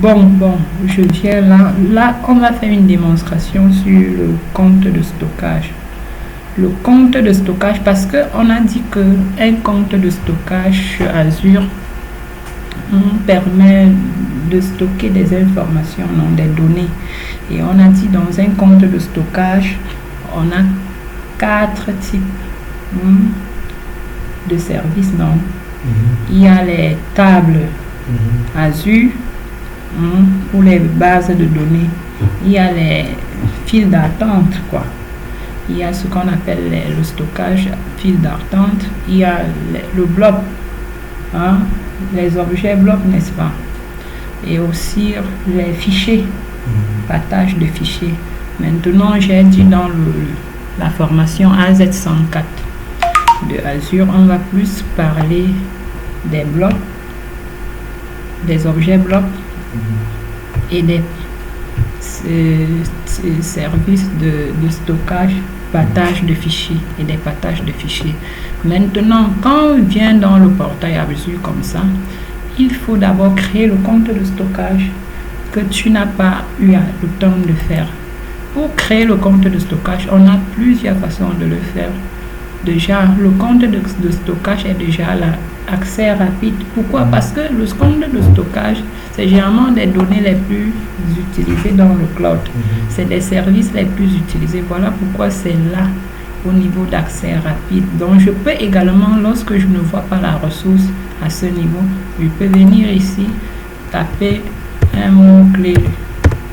Bon, je viens là. Là, on va faire une démonstration sur le compte de stockage. Le compte de stockage, parce qu'on a dit qu'un compte de stockage sur Azure permet de stocker des informations, non, des données. Et on a dit dans un compte de stockage, on a 4 types de services. Donc, il y a les tables Azure pour les bases de données. Il y a les files d'attente, quoi. Il y a ce qu'on appelle le stockage file d'attente. Il y a le bloc, les objets blocs, n'est-ce pas? Et aussi les fichiers, partage de fichiers. Maintenant, j'ai dit dans la formation AZ104 de Azure, on va plus parler des blocs, des objets blocs et des services de stockage, partage de fichiers et des partages de fichiers. Maintenant, quand on vient dans le portail Azure comme ça, il faut d'abord créer le compte de stockage que tu n'as pas eu le temps de faire. Pour créer le compte de stockage, on a plusieurs façons de le faire. Déjà, le compte de stockage est déjà là, accès rapide. Pourquoi? Parce que le compte de stockage, c'est généralement des données les plus utilisées dans le cloud. C'est des services les plus utilisés. Voilà pourquoi c'est là au niveau d'accès rapide. Donc, je peux également, lorsque je ne vois pas la ressource à ce niveau, je peux venir ici, taper un mot-clé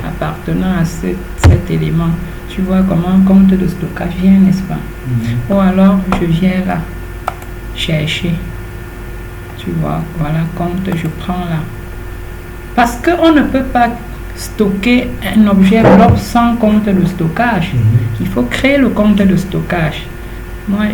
appartenant à cet élément. Tu vois comment un compte de stockage vient, n'est-ce pas? Ou alors, je viens là, chercher. Tu vois, voilà, compte, je prends là. Parce qu'on ne peut pas stocker un objet bloc sans compte de stockage. Il faut créer le compte de stockage. Moi,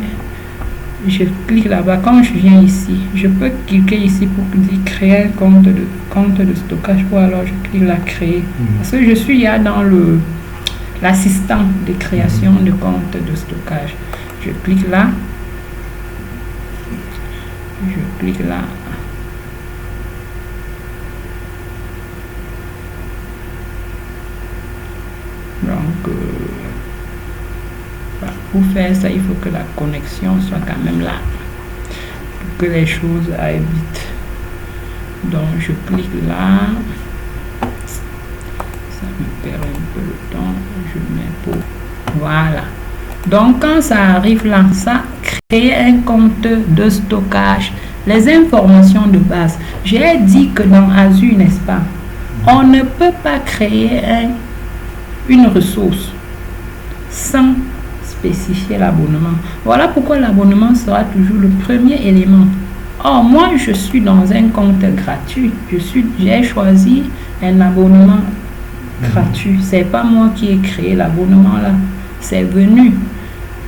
je clique là-bas. Quand je viens ici, je peux cliquer ici pour dire créer un compte de stockage, ou alors je clique là, créer. Parce que je suis là dans l'assistant de création de compte de stockage. Je clique là. Je clique là. Donc, pour faire ça, il faut que la connexion soit quand même là, pour que les choses aillent vite. Donc, je clique là. Ça me perd un peu le temps. Je mets pour. Voilà. Donc, quand ça arrive là, ça crée un compte de stockage. Les informations de base. J'ai dit que dans Azure, n'est-ce pas, on ne peut pas créer une ressource sans spécifier l'abonnement. Voilà pourquoi l'abonnement sera toujours le premier élément. Or, moi, je suis dans un compte gratuit. J'ai choisi un abonnement gratuit. C'est pas moi qui ai créé l'abonnement là. C'est venu.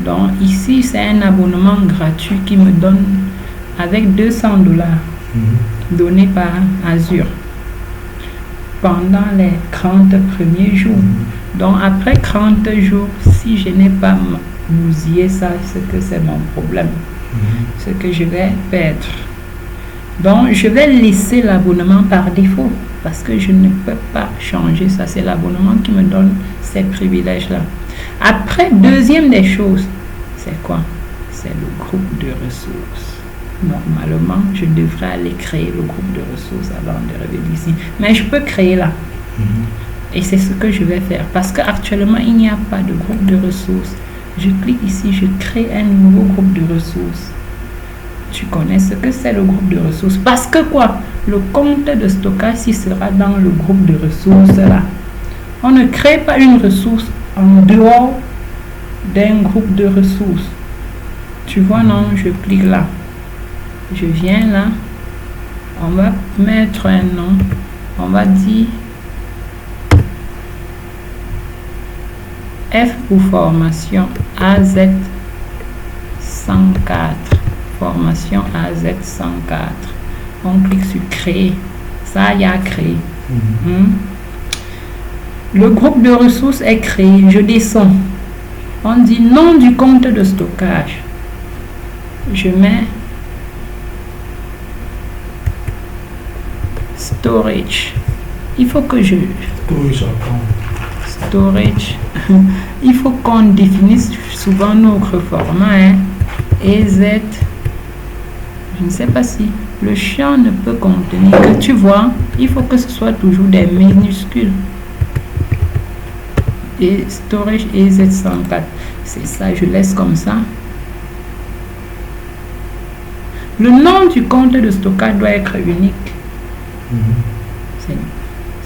Donc, ici, c'est un abonnement gratuit qui me donne avec $200 donnés par Azure pendant les 30 premiers jours. Donc, après 30 jours, si je n'ai pas bousillé ça, c'est que c'est mon problème. Ce que je vais perdre. Donc, je vais laisser l'abonnement par défaut parce que je ne peux pas changer ça. C'est l'abonnement qui me donne ces privilèges-là. Après, deuxième des choses, c'est quoi? C'est le groupe de ressources. Normalement, je devrais aller créer le groupe de ressources avant de revenir ici. Mais je peux créer là. Et c'est ce que je vais faire. Parce qu'actuellement, il n'y a pas de groupe de ressources. Je clique ici, je crée un nouveau groupe de ressources. Tu connais ce que c'est le groupe de ressources. Parce que quoi? Le compte de stockage, il sera dans le groupe de ressources là. On ne crée pas une ressource en dehors d'un groupe de ressources. Tu vois, non? Je clique là. Je viens là. On va mettre un nom. On va dire F pour formation AZ104. Formation AZ104. On clique sur créer. Ça y a créé. Le groupe de ressources est créé. Je descends. On dit nom du compte de stockage. Je mets storage. il faut que je... Storage. Il faut qu'on définisse souvent notre format. Hein. EZ. Je ne sais pas si le champ ne peut contenir que, tu vois, il faut que ce soit toujours des minuscules. Et storage EZ104. C'est ça, je laisse comme ça. Le nom du compte de stockage doit être unique.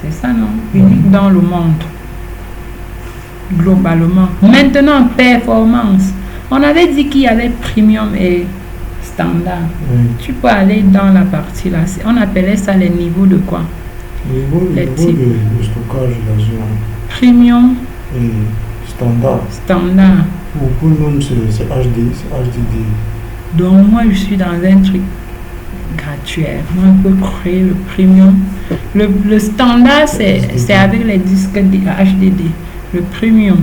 C'est ça, non? Unique dans le monde. Globalement. Maintenant, performance. On avait dit qu'il y avait premium et standard. Tu peux aller dans la partie là. On appelait ça les niveaux de quoi? Les niveaux de stockage d'Azure. Premium et standard. Standard. Pour le monde, c'est HD, c'est HDD. Donc moi je suis dans un truc gratuit. Moi on peut créer le premium. Le standard c'est avec les disques HDD. Le premium.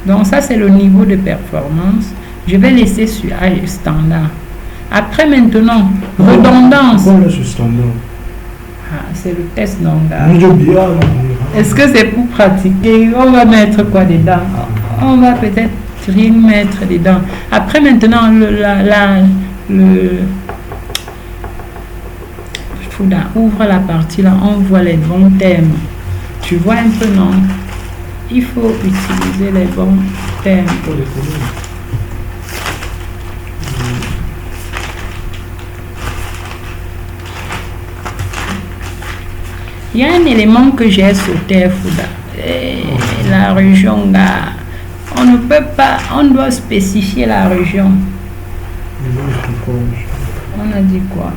Donc ça c'est le niveau de performance. Je vais laisser sur standard. Après maintenant, redondance. C'est le test standard. Est-ce que c'est pour pratiquer? On va mettre quoi dedans? On va peut-être rien mettre dedans. Après maintenant, ouvre la partie là, on voit les bons termes. Tu vois un peu, non? Il faut utiliser les bons termes. Il y a un élément que j'ai sauté, Fouda. La région, là, on ne peut pas, on doit spécifier la région. On a dit quoi?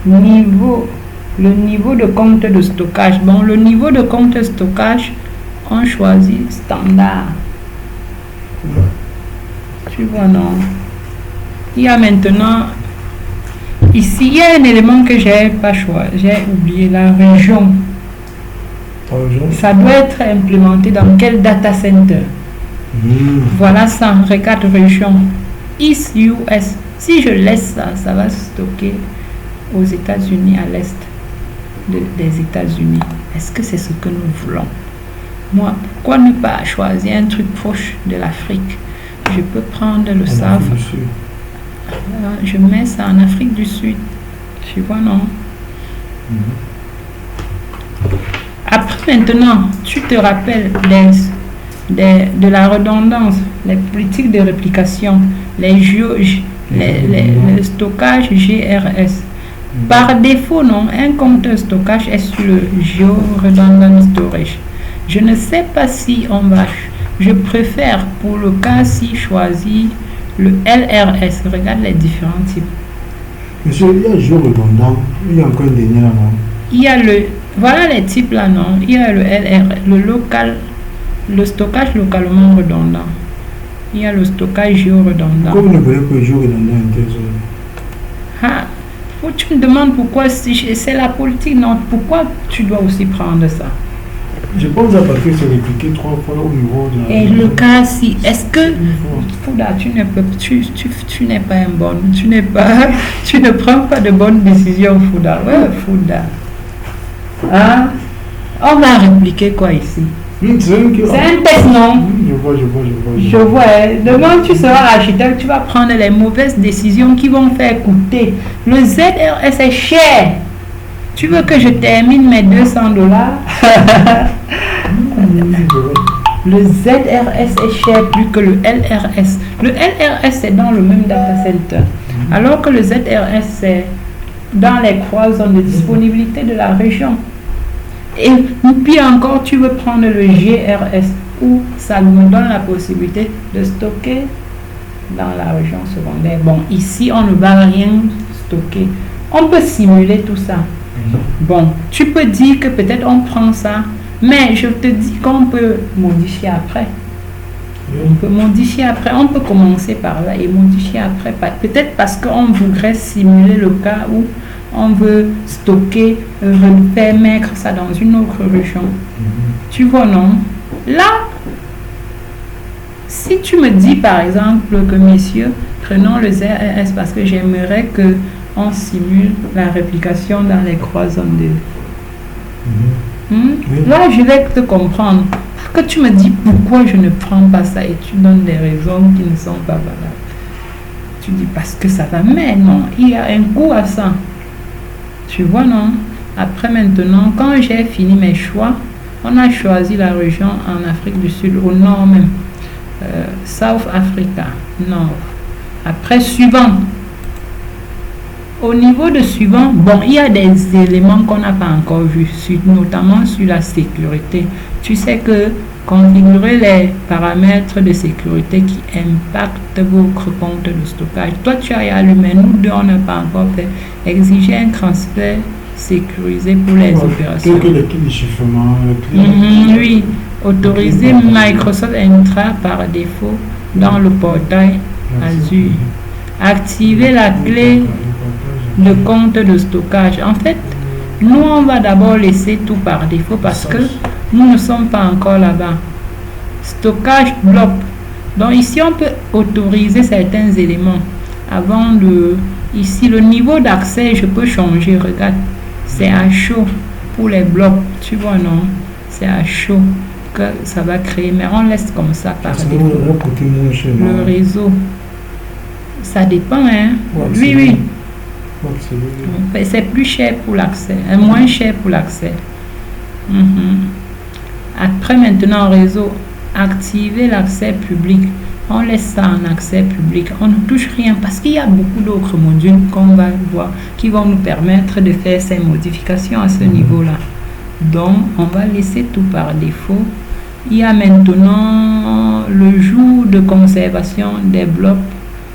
Le niveau de compte de stockage. Bon, le niveau de compte de stockage, on choisit standard. Tu vois, non? Il y a maintenant, ici, il y a un élément que j'ai pas choisi, j'ai oublié, la région. Ça doit être implémenté dans quel data center? Voilà ça, regarde région. East US. Si je laisse ça, ça va stocker aux États-Unis, à l'est des États-Unis. Est-ce que c'est ce que nous voulons? Moi, pourquoi ne pas choisir un truc proche de l'Afrique? Je peux prendre le SAF. Je mets ça en Afrique du Sud. Tu vois, non? Après, maintenant, tu te rappelles de la redondance, les politiques de réplication, le stockage GRS. Par défaut, non, un compte de stockage est sur le Geo-Redundant Storage. Je ne sais pas si on va... Je préfère, pour le cas-ci, choisir le LRS. Regarde les différents types. Monsieur, il y a Geo-Redondant. Il y a encore un dernier là, non? Il y a le... Voilà les types là, non? Il y a le LRS, le stockage localement redondant. Il y a le stockage géoredondant. Pourquoi vous ne voulez pas géoredondant tu me demandes pourquoi, si c'est la politique, non? Pourquoi tu dois aussi prendre ça? Je pense à parce que c'est répliqué 3 fois au niveau de la... Et le cas si, est-ce que Fouda, tu n'es pas un bon, tu ne prends pas de bonnes décisions, Fouda. Ouais, Fouda. On va répliquer quoi ici? C'est un test, non? Je vois. Demain, tu seras architecte, tu vas prendre les mauvaises décisions qui vont faire coûter. Le ZRS est cher. Tu veux que je termine mes $200? Le ZRS est cher plus que le LRS. Le LRS est dans le même data center. Alors que le ZRS c'est dans les 3 zones de disponibilité de la région. Et puis encore, tu veux prendre le GRS où ça nous donne la possibilité de stocker dans la région secondaire. Bon, ici, on ne va rien stocker. On peut simuler tout ça. Bon, tu peux dire que peut-être on prend ça, mais je te dis qu'on peut modifier après. On peut modifier après. On peut commencer par là et modifier après. Peut-être parce qu'on voudrait simuler le cas où on veut stocker, faire mettre ça dans une autre région. Tu vois, non? Là, si tu me dis par exemple que messieurs, prenons le ZRS parce que j'aimerais que on simule la réplication dans les 3 zones de... Oui. Là, je vais te comprendre. Parce que tu me dis pourquoi je ne prends pas ça et tu donnes des raisons qui ne sont pas valables. Tu dis parce que ça va, mais non, il y a un coût à ça. Tu vois, non? Après, maintenant, quand j'ai fini mes choix, on a choisi la région en Afrique du Sud, au nord même. South Africa, nord. Après, suivant. Au niveau de suivant, bon, il y a des éléments qu'on n'a pas encore vus, notamment sur la sécurité. Tu sais que configurer les paramètres de sécurité qui impactent votre compte de stockage. Toi, tu as allumé, nous deux, on n'a pas encore fait. Exiger un transfert sécurisé pour les opérations. Les clés de chiffrement, oui, autoriser Microsoft Entra par défaut dans le portail Azure. Activer la clé de compte de stockage. En fait, nous, on va d'abord laisser tout par défaut parce que nous ne sommes pas encore là-bas. Stockage bloc. Donc ici, on peut autoriser certains éléments. Avant de... Ici, le niveau d'accès, je peux changer. Regarde, c'est à chaud pour les blocs. Tu vois, non? C'est à chaud que ça va créer. Mais on laisse comme ça par défaut. Le réseau. Ça dépend, hein? Oui, oui. C'est plus cher pour l'accès, moins cher pour l'accès. Après, maintenant, réseau, activer l'accès public. On laisse ça en accès public. On ne touche rien parce qu'il y a beaucoup d'autres modules qu'on va voir qui vont nous permettre de faire ces modifications à ce niveau-là. Donc, on va laisser tout par défaut. Il y a maintenant le jour de conservation des blocs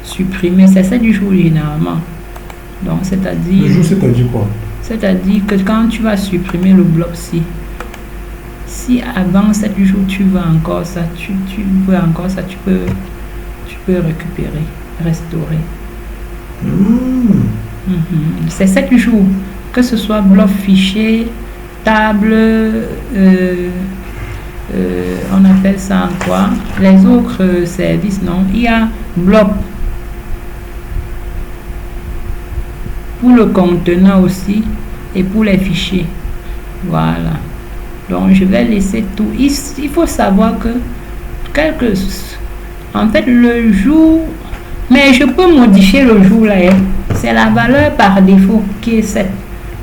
supprimés. C'est 7 jours généralement. Donc, c'est-à-dire... Le jour, c'est-à-dire quoi? C'est-à-dire que quand tu vas supprimer le bloc-ci, si avant 7 jours tu veux encore ça, tu peux encore ça, tu peux récupérer, restaurer. C'est 7 jours, que ce soit bloc fichier, table, on appelle ça quoi? Les autres services, non? Il y a bloc. Pour le contenant aussi et pour les fichiers. Voilà. Donc, je vais laisser tout. Il faut savoir que en fait, le jour... Mais je peux modifier le jour là. C'est la valeur par défaut qui est 7.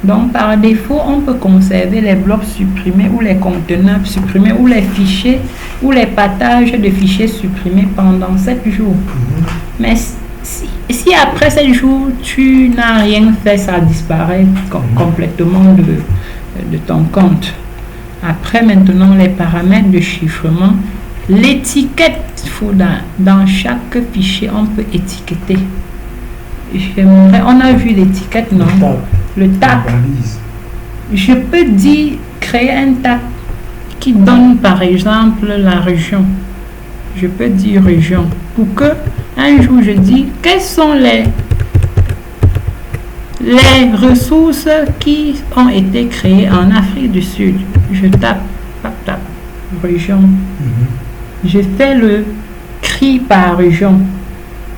Donc, par défaut, on peut conserver les blocs supprimés ou les contenants supprimés ou les fichiers ou les partages de fichiers supprimés pendant 7 jours. Mais si après 7 jours, tu n'as rien fait, ça disparaît complètement de ton compte. Après, maintenant, les paramètres de chiffrement. L'étiquette, dans chaque fichier, on peut étiqueter. On a vu l'étiquette, non? Le tag. Je peux dire, créer un tag qui donne, par exemple, la région. Je peux dire région. Pour que, un jour, je dis, quelles sont les ressources qui ont été créées en Afrique du Sud. Je tape, région. Je fais le cri par région.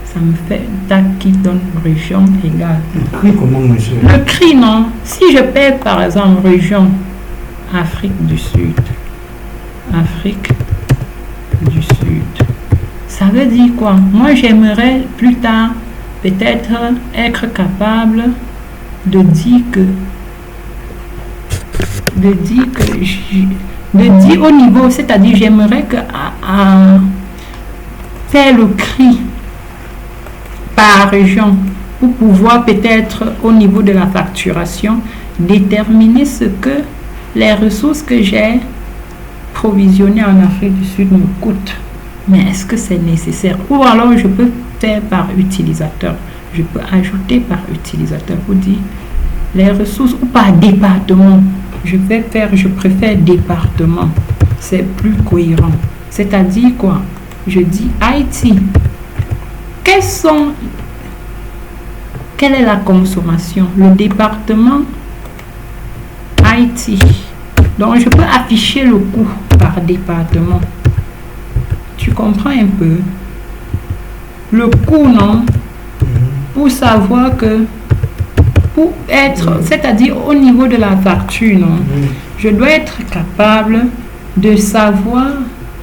Ça me fait un tag qui donne région égale. Le cri, comment, monsieur? Le cri, non. Si je paie, par exemple, région Afrique du Sud. Afrique du Sud. Ça veut dire quoi? Moi, j'aimerais plus tard peut-être être capable de dire au niveau, c'est-à-dire j'aimerais que faire le cri par région pour pouvoir peut-être au niveau de la facturation déterminer ce que les ressources que j'ai provisionnées en Afrique du Sud me coûtent. Mais est-ce que c'est nécessaire? Ou alors je peux faire par utilisateur. Je peux ajouter par utilisateur pour dire les ressources ou par département. Je préfère département. C'est plus cohérent. C'est-à-dire quoi? Je dis IT. Quelle est la consommation? Le département IT. Donc, je peux afficher le coût par département. Tu comprends un peu? Le coût, non? Pour savoir que pour être, c'est-à-dire au niveau de la facture, non, je dois être capable de savoir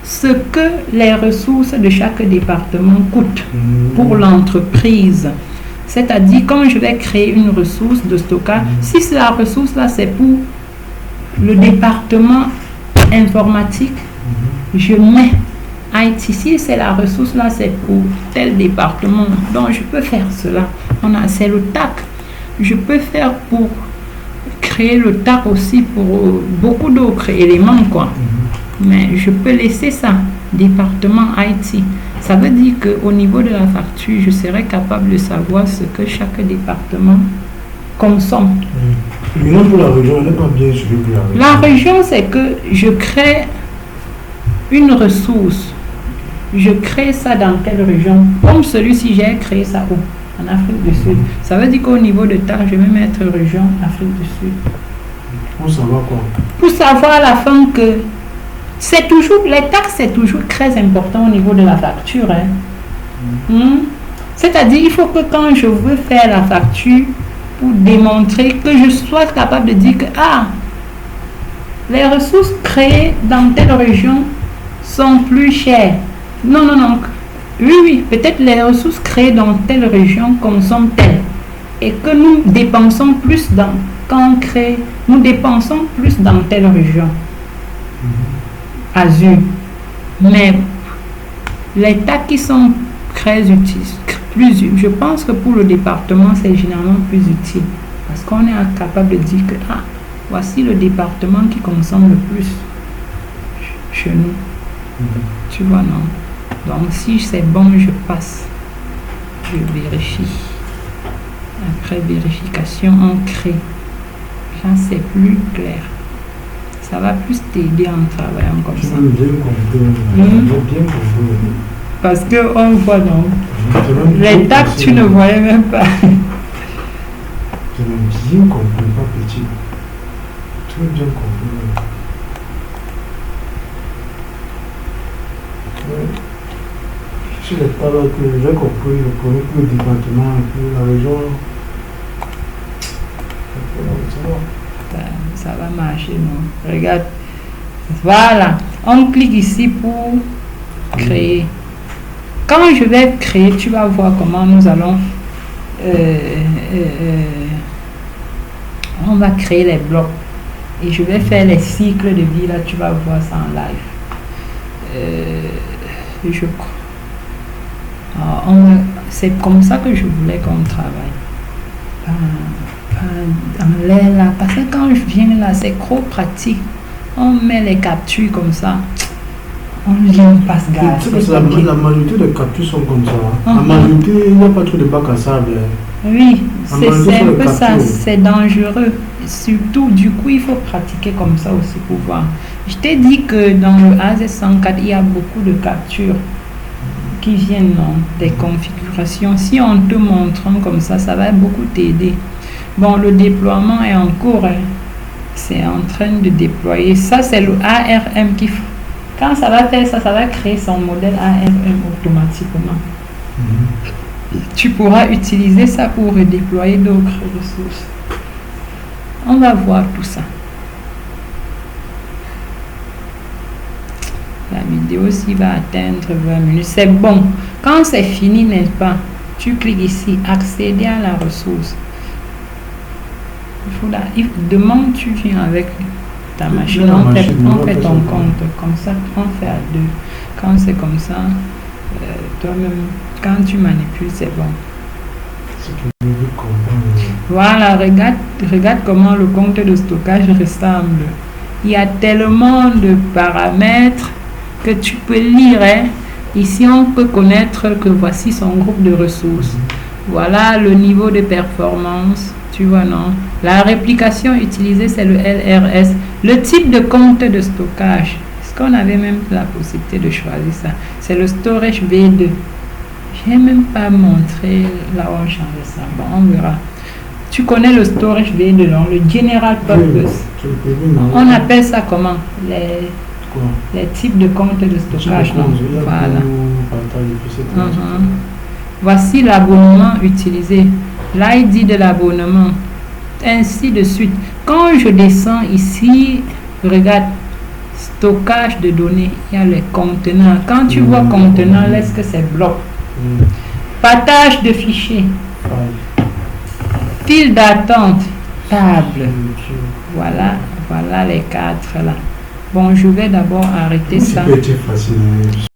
ce que les ressources de chaque département coûtent pour l'entreprise. C'est-à-dire, quand je vais créer une ressource de stockage, si la ressource-là, c'est pour le département informatique, je mets IT. Si c'est la ressource-là, c'est pour tel département. Donc, je peux faire cela. C'est le TAC. Je peux faire pour créer le TAC aussi pour beaucoup d'autres éléments, quoi. Mais je peux laisser ça, département IT. Ça veut dire qu'au niveau de la facture, je serai capable de savoir ce que chaque département consomme. Mais non, pour la région, elle n'est pas bien suivie pour la région. La région, c'est que je crée une ressource. Je crée ça dans quelle région? Comme celui-ci, j'ai créé ça où? En Afrique du Sud. Ça veut dire qu'au niveau de TAC, je vais mettre région Afrique du Sud. Pour savoir quoi? Pour savoir à la fin que c'est toujours, les taxes, c'est toujours très important au niveau de la facture. C'est-à-dire, il faut que quand je veux faire la facture, pour démontrer que je sois capable de dire que les ressources créées dans telle région sont plus chères. Non. Oui, peut-être les ressources créées dans telle région consomment telle. Et que nous dépensons plus nous dépensons plus dans telle région. Azur. Mais les taxes qui sont très utiles, je pense que pour le département, c'est généralement plus utile. Parce qu'on est capable de dire que voici le département qui consomme le plus chez nous. Tu vois, non? Donc, si c'est bon, je passe. Je vérifie. Après vérification, on crée. Là, c'est plus clair. Ça va plus t'aider en travaillant comme ça. Parce qu'on voit donc. Les taxes, tu ne voyais même pas. Je même bien compris, pas petit. Très bien compris. Si les paroles que j'ai compris, je connais plus le département et puis la région. Ça va marcher, non? Regarde. Voilà. On clique ici pour créer. Quand je vais créer, tu vas voir comment nous allons. On va créer les blocs. Et je vais faire les cycles de vie. Là, tu vas voir ça en live. Je crois. C'est comme ça que je voulais qu'on travaille. En l'air là, parce que quand je viens là, c'est trop pratique. On met les captures comme ça. On vient pas se garer. La majorité des captures sont comme ça. La majorité, il n'y a pas trop de bac à sable. Oui, c'est un peu ça. C'est dangereux. Surtout, du coup, il faut pratiquer comme ça aussi pour voir. Je t'ai dit que dans le AZ104, il y a beaucoup de captures qui viennent des configurations. Si on te montre comme ça, ça va beaucoup t'aider. Bon, le déploiement est en cours. C'est en train de déployer. Ça, c'est le ARM qui... Quand ça va faire ça, ça va créer son modèle ARM automatiquement. Tu pourras utiliser ça pour redéployer d'autres ressources. On va voir tout ça. La vidéo aussi va atteindre 20 minutes. C'est bon. Quand c'est fini, n'est-ce pas? Tu cliques ici, accéder à la ressource. Demain, tu viens avec ta machine. On fait ton compte. Comme ça, on fait à deux. Quand c'est comme ça, toi-même, quand tu manipules, c'est bon. Voilà, regarde comment le compte de stockage ressemble. Il y a tellement de paramètres que tu peux lire. Ici, on peut connaître que voici son groupe de ressources. Voilà le niveau de performance. Tu vois, non? La réplication utilisée, c'est le LRS. Le type de compte de stockage. Est-ce qu'on avait même la possibilité de choisir ça? C'est le storage V2. Je n'ai même pas montré là où on change ça. Bon, on verra. Tu connais le storage V2, non? Le general purpose. On appelle ça comment? Les types de comptes de stockage. Voilà. Voici l'abonnement utilisé. L'ID de l'abonnement. ainsi de suite. Quand je descends ici, regarde, stockage de données, il y a les contenants. Quand tu vois contenant, laisse que c'est bloc. Partage de fichiers. File d'attente. Table. Voilà les quatre là. Bon, je vais d'abord arrêter ça. C'est facile.